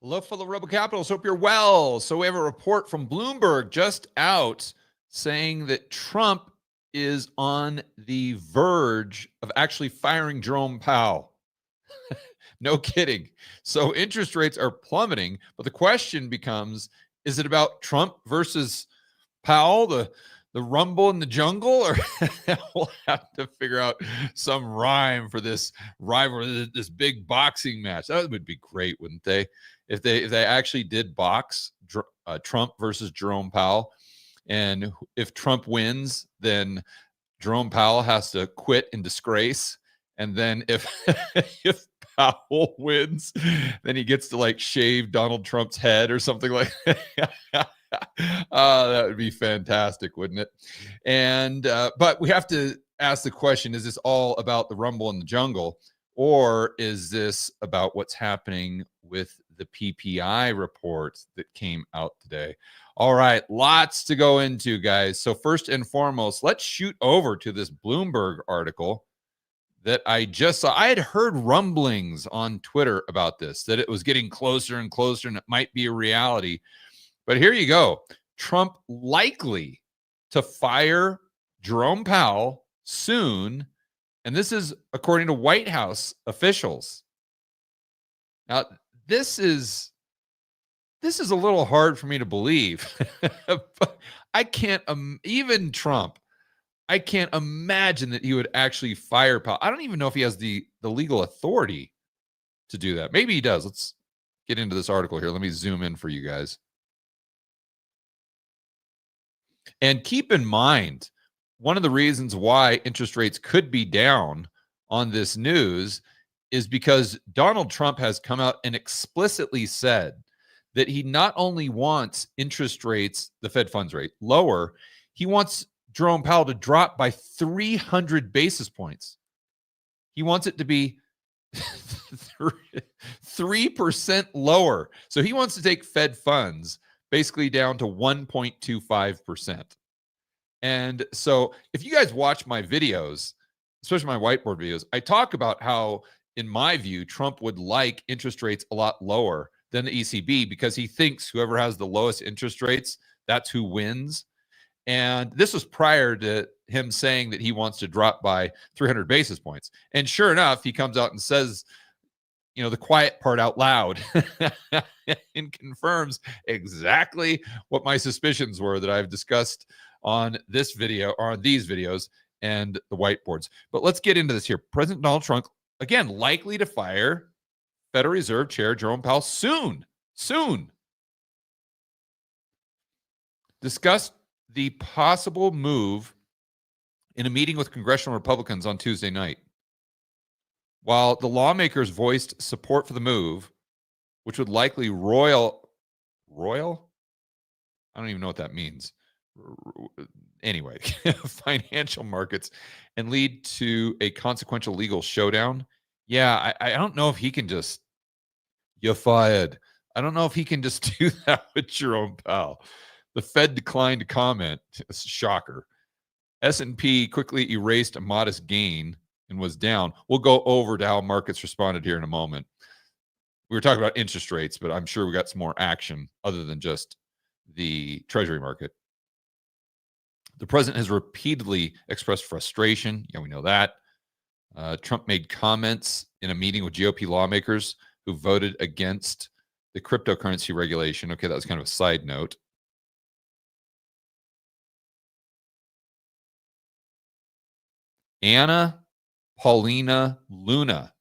Hello, fellow Rebel Capitals. Hope you're well. So we have a report from Bloomberg just out saying that Trump is on the verge of actually firing Jerome Powell. No kidding. So interest rates are plummeting, but the question becomes, is it about Trump versus Powell, the rumble in the jungle, or we'll have to figure out some rhyme for this rivalry, this big boxing match. That would be great, wouldn't they? If they actually did box Trump versus Jerome Powell, and if Trump wins, then Jerome Powell has to quit in disgrace, and then if if Powell wins, then he gets to like shave Donald Trump's head or something like that. That would be fantastic, wouldn't it? And but we have to ask the question, is this all about the rumble in the jungle, or is this about what's happening with the PPI report that came out today? All right, lots to go into, guys. So first and foremost, let's shoot over to this Bloomberg article that I just saw. I had heard rumblings on Twitter about this, that it was getting closer and closer and it might be a reality. But here you go. Trump likely to fire Jerome Powell soon. And this is according to White House officials. Now, this is a little hard for me to believe. But I can't, even Trump, I can't imagine that he would actually fire Powell. I don't even know if he has the legal authority to do that. Maybe he does. Let's get into this article here. Let me zoom in for you guys. And keep in mind, one of the reasons why interest rates could be down on this news is because Donald Trump has come out and explicitly said that he not only wants interest rates, the Fed funds rate, lower, he wants Jerome Powell to drop by 300 basis points. He wants it to be 3% lower. So he wants to take Fed funds basically down to 1.25%. And so if you guys watch my videos, especially my whiteboard videos, I talk about how, in my view, Trump would like interest rates a lot lower than the ECB because he thinks whoever has the lowest interest rates, that's who wins. And this was prior to him saying that he wants to drop by 300 basis points. And sure enough, he comes out and says, you know, the quiet part out loud and confirms exactly what my suspicions were that I've discussed on this video, or on these videos and the whiteboards. But let's get into this here. President Donald Trump, again, likely to fire Federal Reserve Chair Jerome Powell soon. Discussed the possible move in a meeting with congressional Republicans on Tuesday night. While the lawmakers voiced support for the move, which would likely royal? I don't even know what that means. Anyway, financial markets and lead to a consequential legal showdown. Yeah, I don't know if he can just, you're fired. I don't know if he can just do that with Jerome Powell. The Fed declined to comment. It's a shocker. S&P quickly erased a modest gain and was down. We'll go over to how markets responded here in a moment. We were talking about interest rates, but I'm sure we got some more action other than just the Treasury market. The president has repeatedly expressed frustration. Yeah, we know that. Trump made comments in a meeting with GOP lawmakers who voted against the cryptocurrency regulation. Okay, that was kind of a side note. Anna Paulina Luna,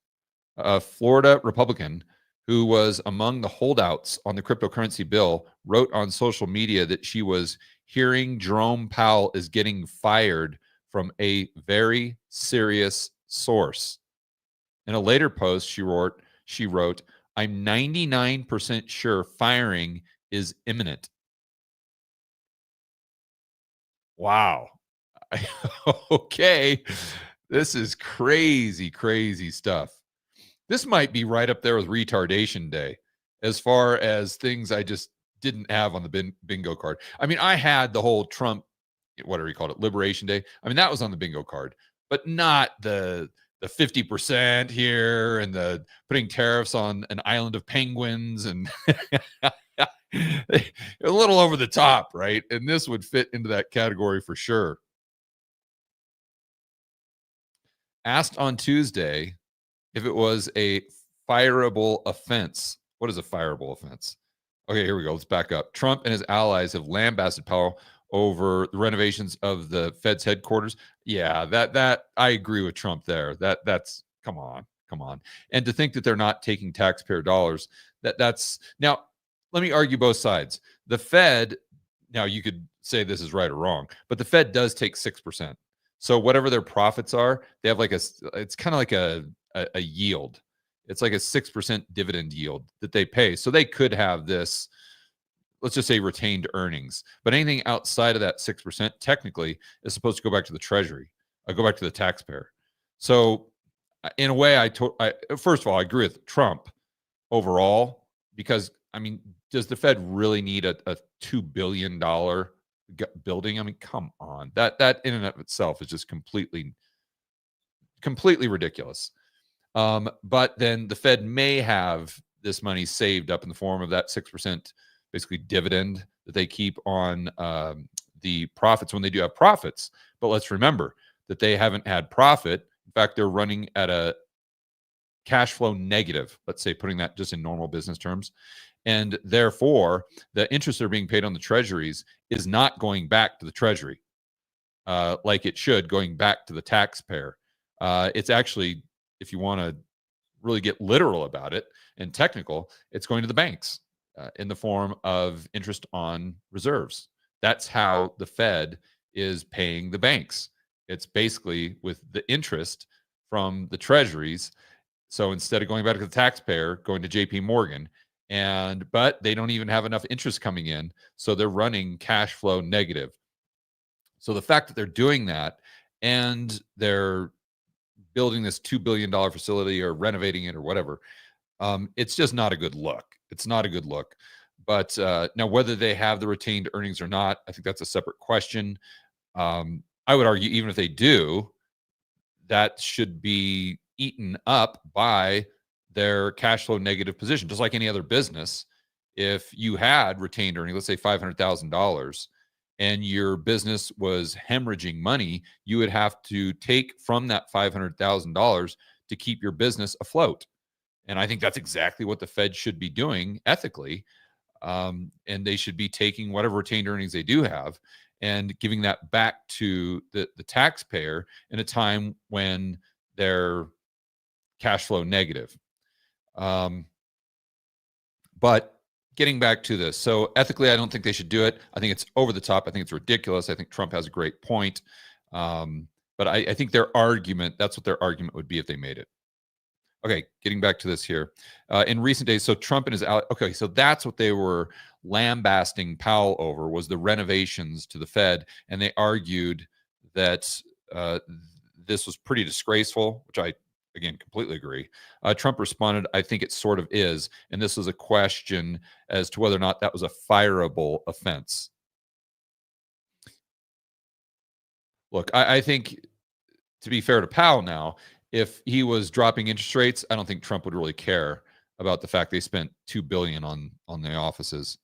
a Florida Republican who was among the holdouts on the cryptocurrency bill, wrote on social media that she was hearing Jerome Powell is getting fired from a very serious source. In a later post, she wrote, I'm 99% sure firing is imminent. Wow. Okay. This is crazy stuff. This might be right up there with retardation day as far as things I just didn't have on the bingo card. I mean, I had the whole Trump, whatever he called it, Liberation Day. I mean, that was on the bingo card, but not the the 50% here and the putting tariffs on an island of penguins and a little over the top, right? And this would fit into that category for sure. Asked on Tuesday if it was a fireable offense. What is a fireable offense? Okay, here we go. Let's back up. Trump and his allies have lambasted Powell over the renovations of the Fed's headquarters. Yeah, that I agree with Trump there. That's come on. And to think that they're not taking taxpayer dollars, that's now let me argue both sides. The Fed, now you could say this is right or wrong, but the Fed does take 6%. So whatever their profits are, they have it's kind of like a yield. It's like a 6% dividend yield that they pay. So they could have this, let's just say, retained earnings. But anything outside of that 6% technically is supposed to go back to the Treasury, go back to the taxpayer. So in a way, first of all, I agree with Trump overall, because, I mean, does the Fed really need a $2 billion building? I mean, come on. That in and of itself is just completely ridiculous. But then the Fed may have this money saved up in the form of that 6% basically dividend that they keep on the profits when they do have profits. But let's remember that they haven't had profit. In fact, they're running at a cash flow negative, let's say, putting that just in normal business terms. And therefore, the interest they're being paid on the treasuries is not going back to the Treasury like it should, going back to the taxpayer. It's actually, if you want to really get literal about it and technical, it's going to the banks in the form of interest on reserves. That's how the Fed is paying the banks. It's basically with the interest from the treasuries. So instead of going back to the taxpayer, going to JP Morgan, but they don't even have enough interest coming in. So they're running cash flow negative. So the fact that they're doing that and they're building this $2 billion facility or renovating it or whatever, it's just not a good look. It's not a good look. But now, whether they have the retained earnings or not, I think that's a separate question. I would argue, even if they do, that should be eaten up by their cash flow negative position, just like any other business. If you had retained earnings, let's say $500,000, and your business was hemorrhaging money, you would have to take from that $500,000 to keep your business afloat. And I think that's exactly what the Fed should be doing ethically. And they should be taking whatever retained earnings they do have and giving that back to the taxpayer in a time when they're cash flow negative. But getting back to this, so ethically, I don't think they should do it. I think it's over the top. I think it's ridiculous. I think Trump has a great point. But I think their argument, that's what their argument would be if they made it. Okay, getting back to this here. In recent days, so Trump and his okay, so that's what they were lambasting Powell over, was the renovations to the Fed. And they argued that this was pretty disgraceful, which I, again, completely agree. Trump responded, I think it sort of is. And this was a question as to whether or not that was a fireable offense. Look, I think, to be fair to Powell now, if he was dropping interest rates, I don't think Trump would really care about the fact they spent $2 billion on the offices.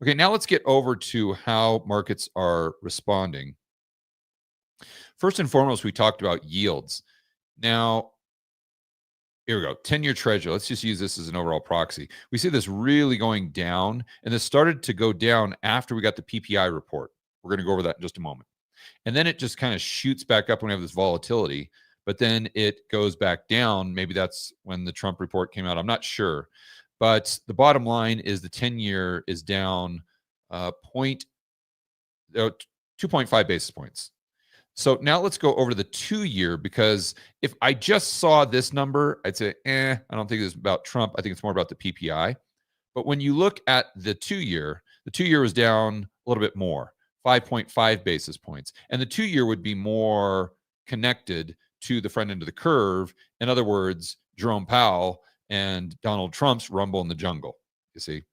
Okay, now let's get over to how markets are responding. First and foremost, we talked about yields. Now, here we go. 10-year Treasury. Let's just use this as an overall proxy. We see this really going down, and this started to go down after we got the PPI report. We're going to go over that in just a moment. And then it just kind of shoots back up when we have this volatility, but then it goes back down. Maybe that's when the Trump report came out. I'm not sure. But the bottom line is the 10-year is down 2.5 basis points. So now let's go over to the 2-year, because if I just saw this number, I'd say, I don't think it's about Trump. I think it's more about the PPI. But when you look at the 2-year, the 2-year was down a little bit more, 5.5 basis points. And the 2-year would be more connected to the front end of the curve. In other words, Jerome Powell and Donald Trump's rumble in the jungle, you see.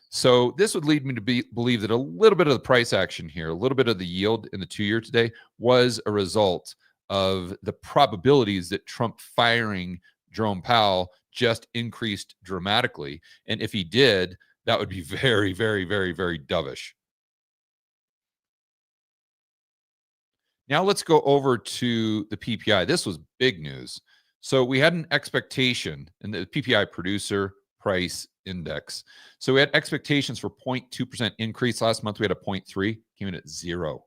So this would lead me to believe that a little bit of the price action here, a little bit of the yield in the 2-year today was a result of the probabilities that Trump firing Jerome Powell just increased dramatically. And if he did, that would be very, very, very, very dovish. Now let's go over to the PPI. This was big news. So we had an expectation in the PPI producer price index. So we had expectations for 0.2% increase. Last month we had a 0.3, came in at zero,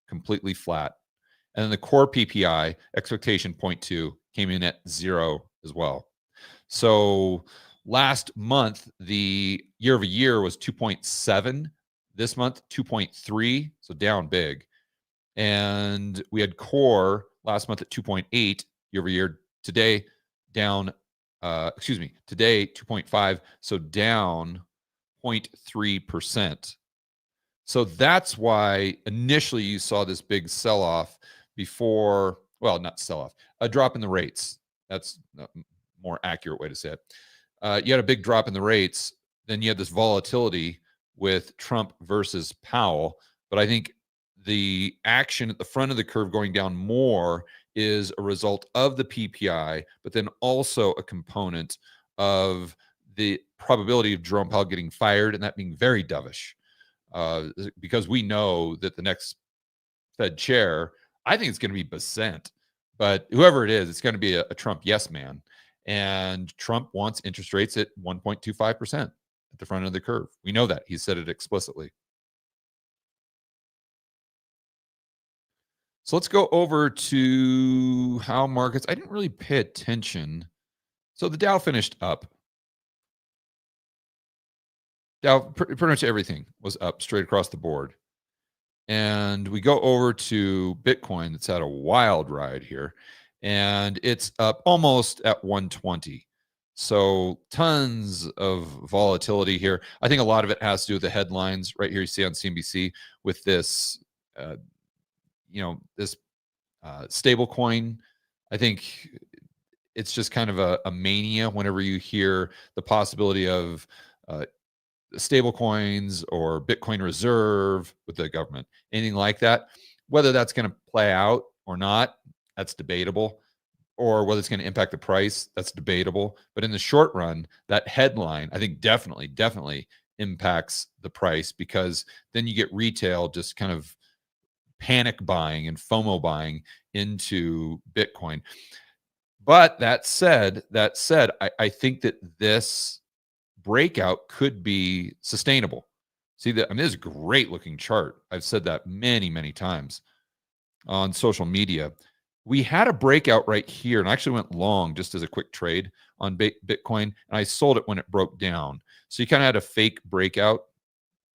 completely flat. And then the core PPI expectation 0.2 came in at zero as well. So last month, the year over year was 2.7. This month, 2.3, so down big. And we had core last month at 2.8 year over year. Today, down, today 2.5, so down 0.3%. So that's why initially you saw this big sell-off before, well, not sell-off, a drop in the rates. That's a more accurate way to say it. You had a big drop in the rates, then you had this volatility with Trump versus Powell. But I think the action at the front of the curve going down more is a result of the PPI, but then also a component of the probability of Jerome Powell getting fired and that being very dovish. Because we know that the next Fed chair, I think it's going to be Bessent, but whoever it is, it's going to be a Trump yes man. And Trump wants interest rates at 1.25% at the front of the curve. We know that. He said it explicitly. So let's go over to how markets, I didn't really pay attention. So the Dow finished up. Dow, pretty much everything was up straight across the board. And we go over to Bitcoin that's had a wild ride here. And it's up almost at 120. So tons of volatility here. I think a lot of it has to do with the headlines right here you see on CNBC with this, this stable coin. I think it's just kind of a mania whenever you hear the possibility of stable coins or Bitcoin reserve with the government, anything like that. Whether that's going to play out or not, that's debatable. Or whether it's going to impact the price, that's debatable. But in the short run, that headline, I think definitely impacts the price, because then you get retail just kind of panic buying and FOMO buying into Bitcoin. But that said, I think that this breakout could be sustainable. See that? I mean, this is a great looking chart. I've said that many, many times on social media. We had a breakout right here, and I actually went long just as a quick trade on Bitcoin, and I sold it when it broke down. So you kind of had a fake breakout.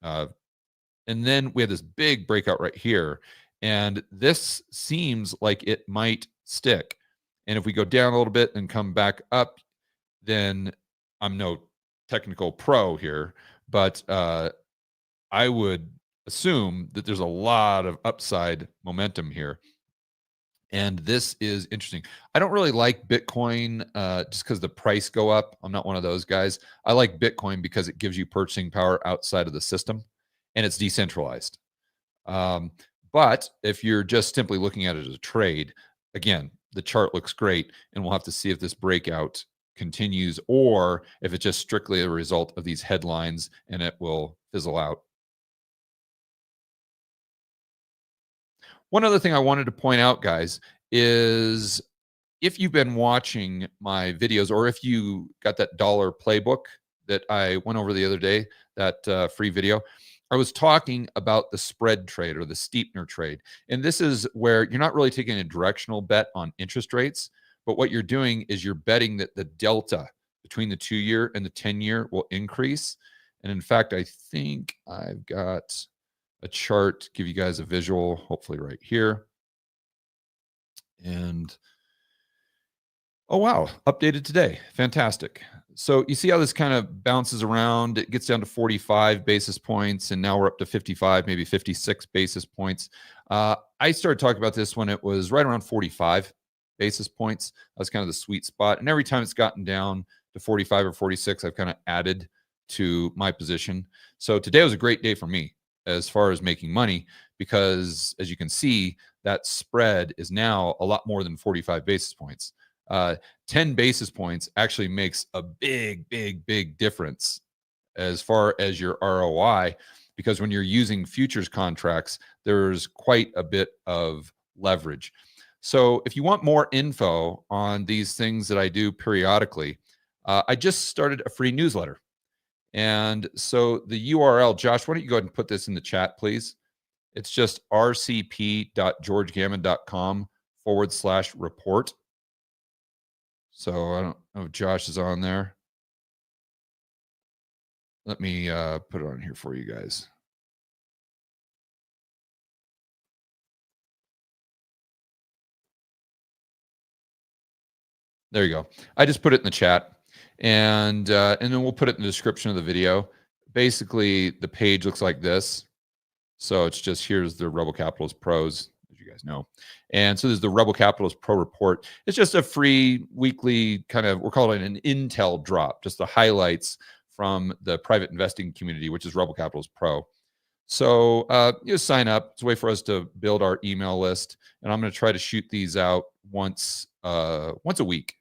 And then we had this big breakout right here, and this seems like it might stick. And if we go down a little bit and come back up, then I'm no technical pro here, but I would assume that there's a lot of upside momentum here. And this is interesting. I don't really like Bitcoin just because the price go up. I'm not one of those guys. I like Bitcoin because it gives you purchasing power outside of the system, and it's decentralized. But if you're just simply looking at it as a trade, again, the chart looks great, and we'll have to see if this breakout continues or if it's just strictly a result of these headlines and it will fizzle out. One other thing I wanted to point out, guys, is if you've been watching my videos, or if you got that dollar playbook that I went over the other day, that free video, I was talking about the spread trade or the steepener trade. And this is where you're not really taking a directional bet on interest rates, but what you're doing is you're betting that the delta between the 2-year and the 10-year will increase. And in fact, I think I've got a chart to give you guys a visual, hopefully right here. And oh, wow, updated today. Fantastic. So you see how this kind of bounces around. It gets down to 45 basis points, and now we're up to 55, maybe 56 basis points. I started talking about this when it was right around 45 basis points. That's kind of the sweet spot. And every time it's gotten down to 45 or 46, I've kind of added to my position. So today was a great day for me as far as making money, because as you can see, that spread is now a lot more than 45 basis points. 10 basis points actually makes a big difference as far as your ROI, because when you're using futures contracts, there's quite a bit of leverage. So if you want more info on these things that I do periodically, I just started a free newsletter. And so the URL, Josh, why don't you go ahead and put this in the chat, please? It's just rcp.georgegammon.com/report. So I don't know if Josh is on there. Let me put it on here for you guys. There you go. I just put it in the chat, and then we'll put it in the description of the video. Basically, the page looks like this. So it's just, here's the Rebel Capitalist Pros, as you guys know. And so there's the Rebel Capitalist Pro Report. It's just a free weekly kind of, we're calling it an intel drop, just the highlights from the private investing community, which is Rebel Capitalist Pro. So you sign up. It's a way for us to build our email list. And I'm going to try to shoot these out once a week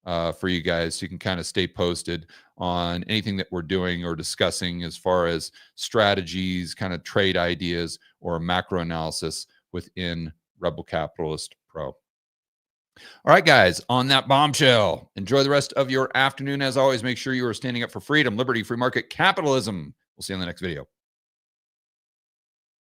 for you guys, so you can kind of stay posted on anything that we're doing or discussing as far as strategies, kind of trade ideas, or macro analysis within Rebel Capitalist Pro. All right, guys, on that bombshell, enjoy the rest of your afternoon. As always, make sure you are standing up for freedom, liberty, free market capitalism. We'll see you in the next video.